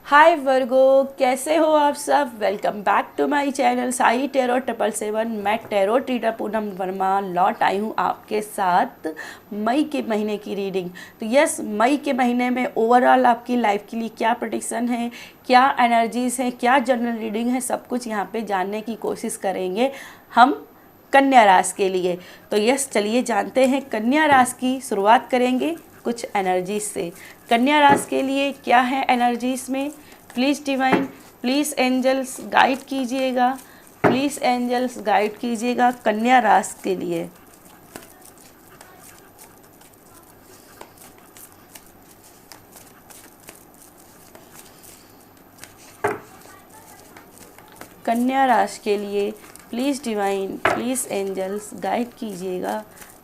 हाय वर्गो, कैसे हो आप सब। Welcome back to my channel Sai tarot 777। मैं टेरो रीडर पूनम वर्मा लौट आई हूँ आपके साथ मई के महीने की रीडिंग। तो यस, मई के महीने में ओवरऑल आपकी लाइफ के लिए क्या प्रेडिक्शन है, क्या एनर्जीज़ हैं, क्या जनरल रीडिंग है, सब कुछ यहाँ पे जानने की कोशिश करेंगे हम कन्या राशि के लिए। तो यस, चलिए जानते हैं कन्या राशि की शुरुआत करेंगे कुछ एनर्जीज से। कन्या राशि के लिए क्या है एनर्जीज में, please divine, please angels guide कीजिएगा, प्लीज़ एंजल्स गाइड कीजिएगा कन्या राशि के लिए। कन्या राशि के लिए please divine, please angels guide कीजिएगा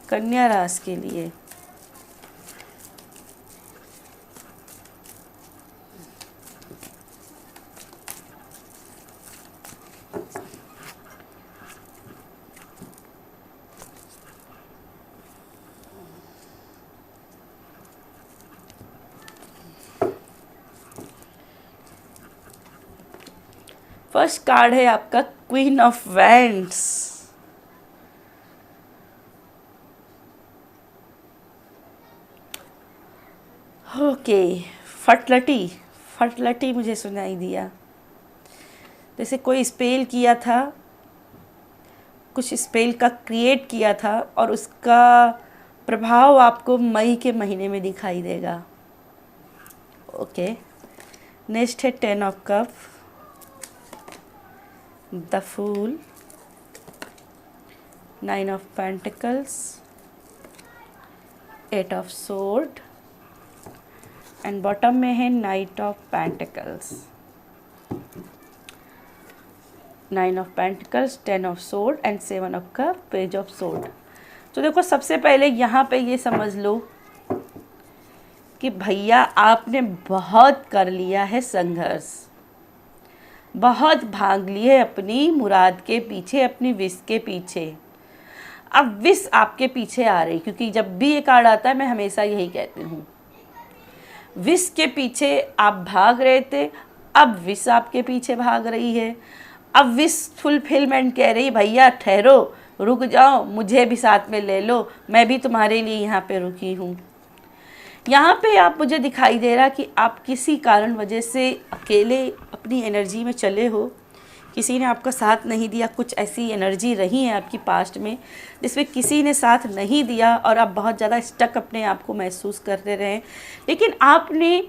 कन्या राशि के लिए। फर्स्ट कार्ड है आपका queen of wands. Okay, fertility मुझे सुनाई दिया, जैसे कोई स्पेल किया था, कुछ स्पेल का क्रिएट किया था और उसका प्रभाव आपको मई के महीने में दिखाई देगा। ओके, नेक्स्ट है 10 of cup, the fool, 9 of pentacles, 8 of sword and bottom में है knight of pentacles. 9 of pentacles, 10 of sword and 7 of cup, page of sword. तो देखो, सबसे पहले यहाँ पे ये समझ लो कि भैया आपने बहुत कर लिया है संघर्ष, बहुत भाग लिए अपनी मुराद के पीछे, अपनी विश के पीछे। अब विश आपके पीछे आ रही, क्योंकि जब भी ये कार्ड आता है मैं हमेशा यही कहती हूँ, विश के पीछे आप भाग रहे थे, अब विश आपके पीछे भाग रही है। अब विश फुलफिलमेंट कह रही, भैया ठहरो, रुक जाओ, मुझे भी साथ में ले लो, मैं भी तुम्हारे लिए यहाँ पे रुकी हूँ। यहाँ पे आप मुझे दिखाई दे रहा कि आप किसी कारण वजह से अकेले अपनी एनर्जी में चले हो, किसी ने आपका साथ नहीं दिया। कुछ ऐसी एनर्जी रही है आपकी पास्ट में जिसमें किसी ने साथ नहीं दिया और आप बहुत ज़्यादा स्टक अपने आप को महसूस करते रहे, लेकिन आपने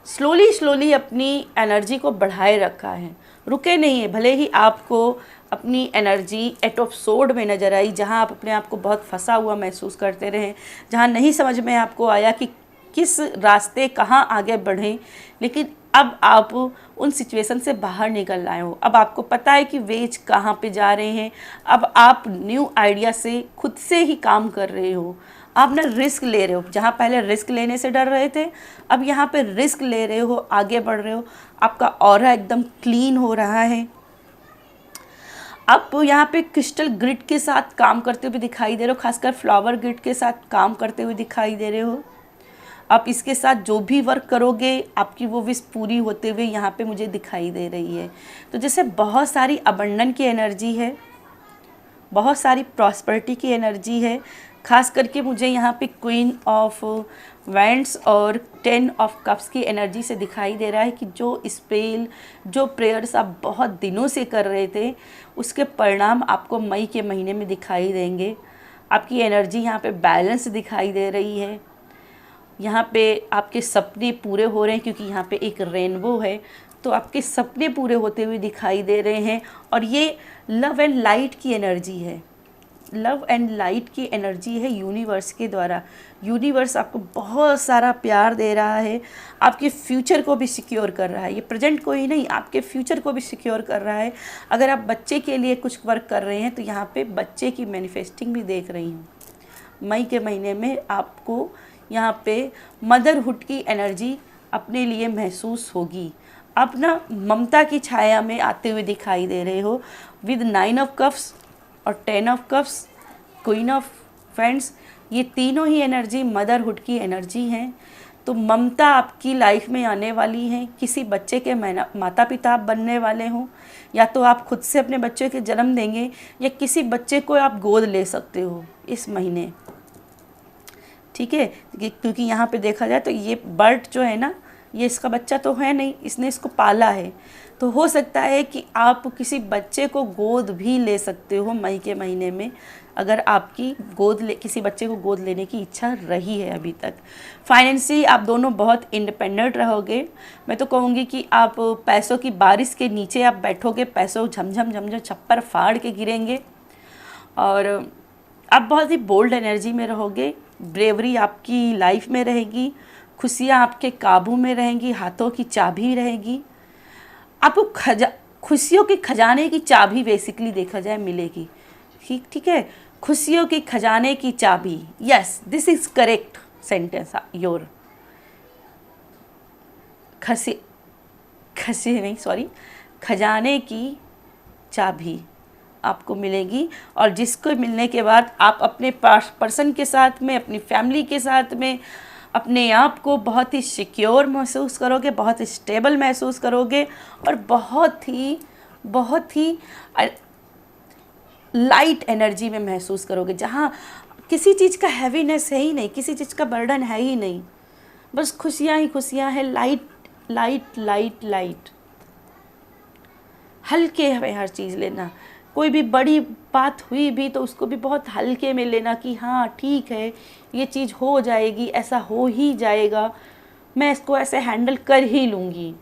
स्लोली अपनी एनर्जी को बढ़ाए रखा है, रुके नहीं है। भले ही आपको अपनी एनर्जी 8 ऑफ सोर्ड में नज़र आई, जहां आप अपने आप को बहुत फंसा हुआ महसूस करते रहे, जहां नहीं समझ में आपको आया कि किस रास्ते कहां आगे बढ़ें, लेकिन अब आप उन सिचुएशन से बाहर निकल आए हो। अब आपको पता है कि वेज कहाँ पे जा रहे हैं। अब आप न्यू आइडिया से खुद से ही काम कर रहे हो, आप ना रिस्क ले रहे हो। जहाँ पहले रिस्क लेने से डर रहे थे, अब यहाँ पे रिस्क ले रहे हो, आगे बढ़ रहे हो। आपका ऑरा एकदम क्लीन हो रहा है। आप यहाँ पे क्रिस्टल ग्रिड के साथ काम करते हुए दिखाई दे रहे हो, खासकर फ्लावर ग्रिड के साथ काम करते हुए दिखाई दे रहे हो। आप इसके साथ जो भी वर्क करोगे, आपकी वो विश पूरी होते हुए यहाँ पे मुझे दिखाई दे रही है। तो जैसे बहुत सारी अबंडन की एनर्जी है, बहुत सारी प्रॉस्पेरिटी की एनर्जी है। खास करके मुझे यहाँ पे क्वीन ऑफ वैंड्स और 10 ऑफ कप्स की एनर्जी से दिखाई दे रहा है कि जो स्पेल, जो प्रेयर्स आप बहुत दिनों से कर रहे थे, उसके परिणाम आपको मई के महीने में दिखाई देंगे। आपकी एनर्जी यहाँ पे बैलेंस दिखाई दे रही है। यहाँ पे आपके सपने पूरे हो रहे हैं, क्योंकि यहाँ पे एक रेनबो है, तो आपके सपने पूरे होते हुए दिखाई दे रहे हैं। और ये लव एंड लाइट की एनर्जी है, लव एंड लाइट की एनर्जी है यूनिवर्स के द्वारा। यूनिवर्स आपको बहुत सारा प्यार दे रहा है, आपके फ्यूचर को भी सिक्योर कर रहा है। ये प्रेजेंट को ही नहीं, आपके फ्यूचर को भी सिक्योर कर रहा है। अगर आप बच्चे के लिए कुछ वर्क कर रहे हैं तो यहाँ पे बच्चे की मैनिफेस्टिंग भी देख रही हूँ। मई के महीने में आपको यहाँ पे मदरहुड की एनर्जी अपने लिए महसूस होगी। आप ना ममता की छाया में आते हुए दिखाई दे रहे हो विद 9 ऑफ कप्स और 10 of cups, queen of wands. ये तीनों ही एनर्जी मदरहुड की एनर्जी हैं। तो ममता आपकी लाइफ में आने वाली है। किसी बच्चे के माता पिता आप बनने वाले हों, या तो आप खुद से अपने बच्चे के जन्म देंगे, या किसी बच्चे को आप गोद ले सकते हो इस महीने, ठीक है। क्योंकि यहाँ पे देखा जाए तो ये बर्ड जो है ना, ये इसका बच्चा तो है नहीं, इसने इसको पाला है। तो हो सकता है कि आप किसी बच्चे को गोद भी ले सकते हो मई के महीने में, अगर आपकी किसी बच्चे को गोद लेने की इच्छा रही है अभी तक। फाइनेंशियली आप दोनों बहुत इंडिपेंडेंट रहोगे। मैं तो कहूँगी कि आप पैसों की बारिश के नीचे आप बैठोगे, पैसों झमझम झमझम छप्पर फाड़ के गिरेंगे, और आप बहुत ही बोल्ड एनर्जी में रहोगे। ब्रेवरी आपकी लाइफ में रहेगी, खुशियाँ आपके काबू में रहेंगी, हाथों की चाबी रहेगी। आपको खुशियों के खजाने की चाबी बेसिकली देखा जाए मिलेगी, ठीक है। खुशियों के खजाने की चाबी, yes this is correct sentence your. खजाने की चाबी आपको मिलेगी, और जिसको मिलने के बाद आप अपने पर्सन के साथ में, अपनी फैमिली के साथ में अपने आप को बहुत ही सिक्योर महसूस करोगे, बहुत ही स्टेबल महसूस करोगे, और बहुत ही लाइट एनर्जी में महसूस करोगे, जहाँ किसी चीज़ का हैवीनेस है ही नहीं, किसी चीज़ का बर्डन है ही नहीं, बस खुशियाँ ही खुशियाँ हैं। लाइट लाइट लाइट लाइट, हल्के में हर चीज़ लेना। कोई भी बड़ी बात हुई भी तो उसको भी बहुत हल्के में लेना कि हाँ ठीक है, ये चीज़ हो जाएगी, ऐसा हो ही जाएगा, मैं इसको ऐसे हैंडल कर ही लूँगी।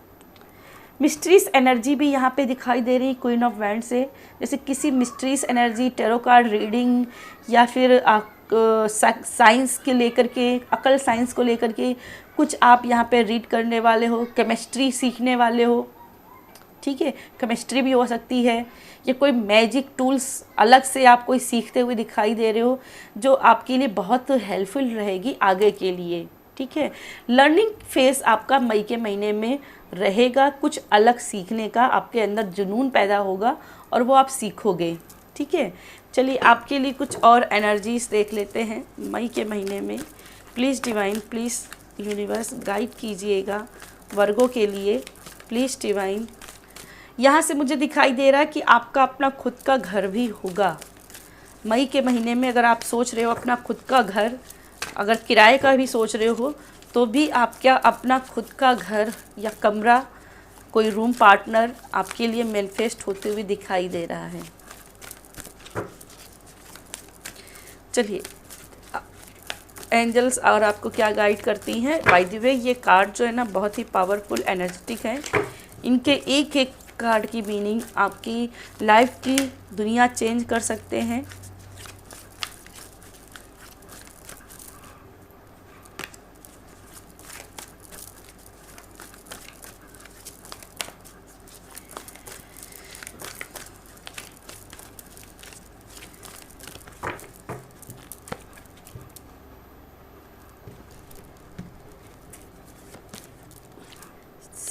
मिस्ट्रीज एनर्जी भी यहाँ पे दिखाई दे रही क्वीन ऑफ वैंड से, जैसे किसी mysteries energy, tarot card reading, या फिर साइंस के लेकर के, अकल साइंस को लेकर के कुछ आप यहाँ पे रीड करने वाले हो, केमिस्ट्री सीखने वाले हो, ठीक है। केमिस्ट्री भी हो सकती है, या कोई मैजिक टूल्स अलग से आप कोई सीखते हुए दिखाई दे रहे हो, जो आपके लिए बहुत हेल्पफुल रहेगी आगे के लिए, ठीक है। लर्निंग फेस आपका मई के महीने में रहेगा, कुछ अलग सीखने का आपके अंदर जुनून पैदा होगा, और वो आप सीखोगे, ठीक है। चलिए आपके लिए कुछ और एनर्जीज देख लेते हैं मई के महीने में। Please divine, please universe guide कीजिएगा वर्गों के लिए, प्लीज़ डिवाइन। यहाँ से मुझे दिखाई दे रहा है कि आपका अपना खुद का घर भी होगा मई के महीने में। अगर आप सोच रहे हो अपना खुद का घर, अगर किराए का भी सोच रहे हो, तो भी आप क्या अपना खुद का घर या कमरा, कोई रूम पार्टनर आपके लिए मैनिफेस्ट होते हुए दिखाई दे रहा है। चलिए एंजल्स और आपको क्या गाइड करती हैं। बाय द वे ये कार्ड जो है ना बहुत ही पावरफुल एनर्जेटिक है, इनके एक एक कार्ड की मीनिंग आपकी लाइफ की दुनिया चेंज कर सकते हैं।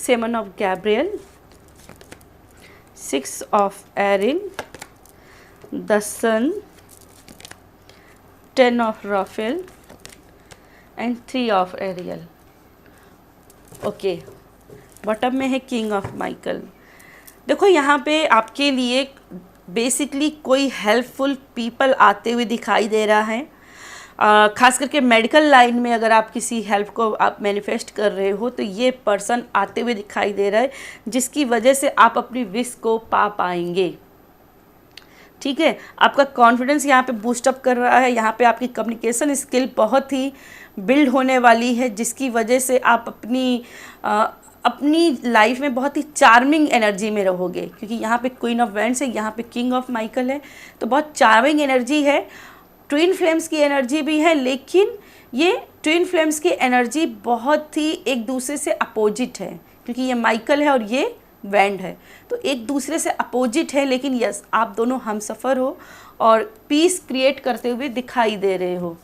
Seven of Gabriel, Six of Erin, the Sun, Ten of Raphael and Three of Ariel. Okay, bottom में है किंग ऑफ माइकल। देखो यहाँ पे आपके लिए बेसिकली कोई हेल्पफुल पीपल आते हुए दिखाई दे रहा है। खास करके मेडिकल लाइन में अगर आप किसी हेल्प को आप मैनिफेस्ट कर रहे हो तो ये पर्सन आते हुए दिखाई दे रहा है, जिसकी वजह से आप अपनी विश को पा पाएंगे, ठीक है। आपका कॉन्फिडेंस यहाँ पे बूस्ट अप कर रहा है। यहाँ पे आपकी कम्युनिकेशन स्किल बहुत ही बिल्ड होने वाली है, जिसकी वजह से आप अपनी लाइफ में बहुत ही चार्मिंग एनर्जी में रहोगे, क्योंकि यहाँ पे क्वीन ऑफ वैंड्स है, यहाँ पे किंग ऑफ माइकल है, तो बहुत चार्मिंग एनर्जी है। ट्विन फ्लेम्स की एनर्जी भी है, लेकिन ये ट्विन फ्लेम्स की एनर्जी बहुत ही एक दूसरे से अपोजिट है, क्योंकि ये माइकल है और ये वैंड है, तो एक दूसरे से अपोजिट है। लेकिन यस, आप दोनों हमसफ़र हो और पीस क्रिएट करते हुए दिखाई दे रहे हो।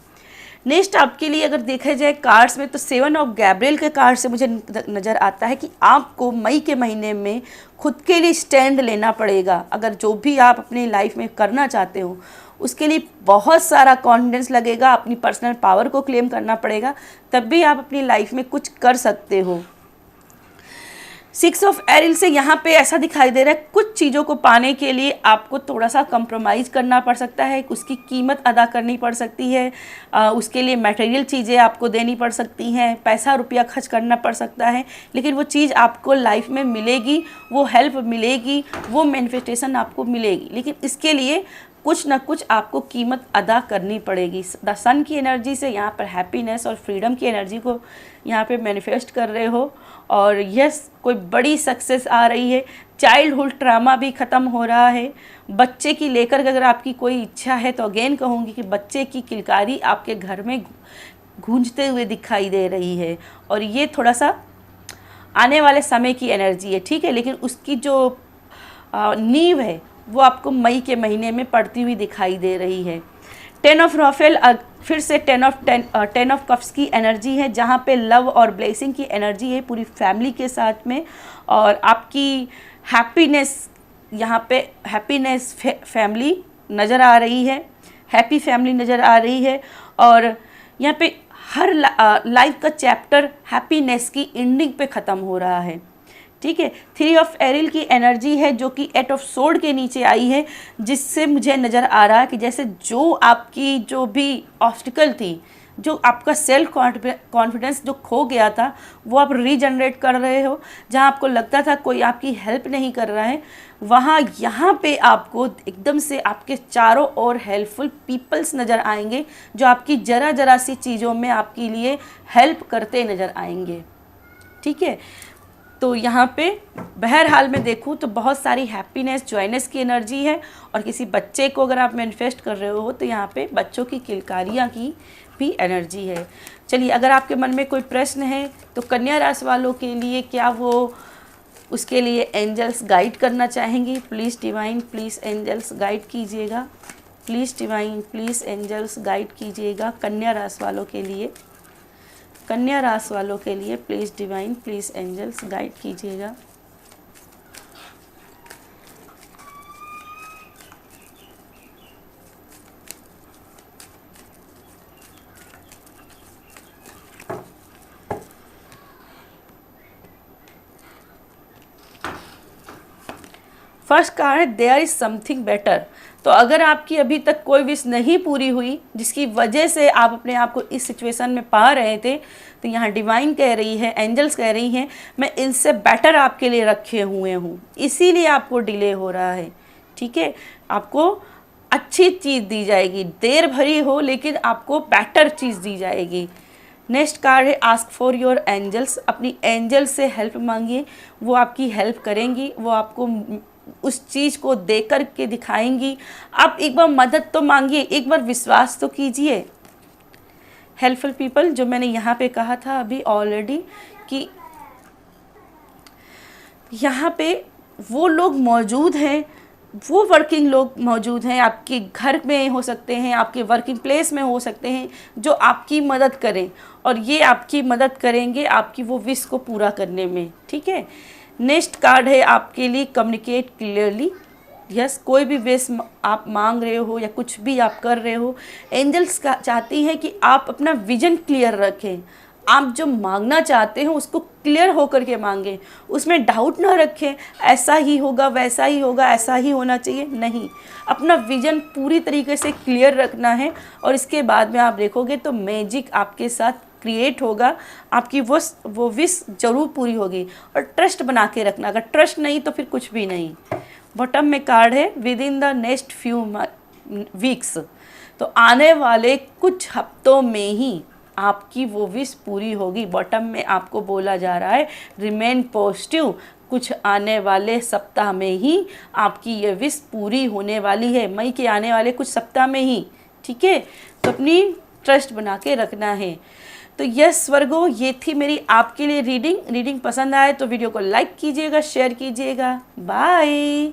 नेक्स्ट आपके लिए अगर देखा जाए कार्ड्स में, तो सेवन ऑफ गैब्रियल के कार्ड से मुझे नज़र आता है कि आपको मई के महीने में खुद के लिए स्टैंड लेना पड़ेगा। अगर जो भी आप अपनी लाइफ में करना चाहते हो उसके लिए बहुत सारा कॉन्फिडेंस लगेगा, अपनी पर्सनल पावर को क्लेम करना पड़ेगा, तब भी आप अपनी लाइफ में कुछ कर सकते हो। 6 ऑफ एरिल से यहाँ पे ऐसा दिखाई दे रहा है कुछ चीज़ों को पाने के लिए आपको थोड़ा सा कंप्रोमाइज़ करना पड़ सकता है, उसकी कीमत अदा करनी पड़ सकती है, उसके लिए मटेरियल चीज़ें आपको देनी पड़ सकती हैं, पैसा रुपया खर्च करना पड़ सकता है, लेकिन वो चीज़ आपको लाइफ में मिलेगी, वो हेल्प मिलेगी, वो मैनिफेस्टेशन आपको मिलेगी, लेकिन इसके लिए कुछ ना कुछ आपको कीमत अदा करनी पड़ेगी। द सन की एनर्जी से यहाँ पर हैप्पीनेस और फ्रीडम की एनर्जी को यहाँ पे मैनिफेस्ट कर रहे हो, और यस कोई बड़ी सक्सेस आ रही है, चाइल्डहुड ट्रामा भी ख़त्म हो रहा है। बच्चे की लेकर अगर आपकी कोई इच्छा है तो अगेन कहूँगी कि बच्चे की किलकारी आपके घर में गूंजते हुए दिखाई दे रही है, और ये थोड़ा सा आने वाले समय की एनर्जी है, ठीक है, लेकिन उसकी जो नींव है वो आपको मई के महीने में पड़ती हुई दिखाई दे रही है। 10 ऑफ रॉफेल फिर से 10 ऑफ कप्स की एनर्जी है, जहाँ पे लव और ब्लेसिंग की एनर्जी है पूरी फैमिली के साथ में, और आपकी हैप्पीनेस यहाँ पे हैप्पीनेस फैमिली नज़र आ रही है, हैप्पी फैमिली नज़र आ रही है, और यहाँ पे हर लाइफ का चैप्टर हैप्पीनेस की एंडिंग पे ख़त्म हो रहा है, ठीक है। 3 ऑफ एरिल की एनर्जी है जो कि 8 ऑफ सोर्ड के नीचे आई है, जिससे मुझे नज़र आ रहा है कि जैसे जो आपकी जो भी ऑब्स्टिकल थी, जो आपका सेल्फ कॉन्फिडेंस जो खो गया था, वो आप रीजनरेट कर रहे हो। जहां आपको लगता था कोई आपकी हेल्प नहीं कर रहा है, वहाँ यहाँ पे आपको एकदम से आपके चारों ओर हेल्पफुल पीपल्स नज़र आएंगे, जो आपकी ज़रा ज़रा सी चीज़ों में आपके लिए हेल्प करते नज़र आएंगे, ठीक है। तो यहाँ पे बहरहाल मैं देखूँ तो बहुत सारी हैप्पीनेस जॉयनेस की एनर्जी है, और किसी बच्चे को अगर आप मैनिफेस्ट कर रहे हो तो यहाँ पे बच्चों की किलकारियाँ की भी एनर्जी है। चलिए, अगर आपके मन में कोई प्रश्न है तो कन्या राशि वालों के लिए क्या वो उसके लिए एंजल्स गाइड करना चाहेंगी? Please divine, please angels guide कीजिएगा, please divine, please angels guide कीजिएगा कन्या राशि वालों के लिए, कन्या राशि वालों के लिए please divine, please angels guide कीजिएगा। फर्स्ट कार्ड है देयर इज समथिंग बेटर। तो अगर आपकी अभी तक कोई विश नहीं पूरी हुई जिसकी वजह से आप अपने आप को इस सिचुएशन में पा रहे थे, तो यहाँ डिवाइन कह रही है, एंजल्स कह रही हैं, मैं इनसे बेटर आपके लिए रखे हुए हूँ, इसीलिए आपको डिले हो रहा है, ठीक है। आपको अच्छी चीज़ दी जाएगी, देर भरी हो लेकिन आपको बेटर चीज़ दी जाएगी। नेक्स्ट कार्ड है आस्क फॉर योर एंजल्स। अपनी एंजल से हेल्प मांगिए, वो आपकी हेल्प करेंगी, वो आपको उस चीज़ को दे कर के दिखाएंगी। आप एक बार मदद तो मांगिए, एक बार विश्वास तो कीजिए। हेल्पफुल पीपल, जो मैंने यहाँ पे कहा था अभी ऑलरेडी कि यहाँ पे वो लोग मौजूद हैं, वो वर्किंग लोग मौजूद हैं, आपके घर में हो सकते हैं, आपके वर्किंग प्लेस में हो सकते हैं, जो आपकी मदद करें, और ये आपकी मदद करेंगे आपकी वो विश को पूरा करने में, ठीक है। नेक्स्ट कार्ड है आपके लिए कम्युनिकेट क्लियरली। यस, कोई भी विश आप मांग रहे हो या कुछ भी आप कर रहे हो, एंजल्स चाहती हैं कि आप अपना विजन क्लियर रखें। आप जो मांगना चाहते हो उसको क्लियर होकर के मांगें, उसमें डाउट ना रखें, ऐसा ही होगा, वैसा ही होगा, ऐसा ही होना चाहिए, नहीं। अपना विजन पूरी तरीके से क्लियर रखना है, और इसके बाद में आप देखोगे तो मैजिक आपके साथ क्रिएट होगा, आपकी वो विश जरूर पूरी होगी। और ट्रस्ट बना के रखना, अगर ट्रस्ट नहीं तो फिर कुछ भी नहीं। बॉटम में कार्ड है with in the next few weeks. तो आने वाले कुछ हफ्तों में ही आपकी वो विश पूरी होगी। बॉटम में आपको बोला जा रहा है रिमेन पॉजिटिव, कुछ आने वाले सप्ताह में ही आपकी ये विश पूरी होने वाली है, मई के आने वाले कुछ सप्ताह में ही, ठीक है। तो अपनी ट्रस्ट बना के रखना है। तो यस वर्गो, ये थी मेरी आपके लिए रीडिंग पसंद आए तो वीडियो को लाइक कीजिएगा, शेयर कीजिएगा। बाय।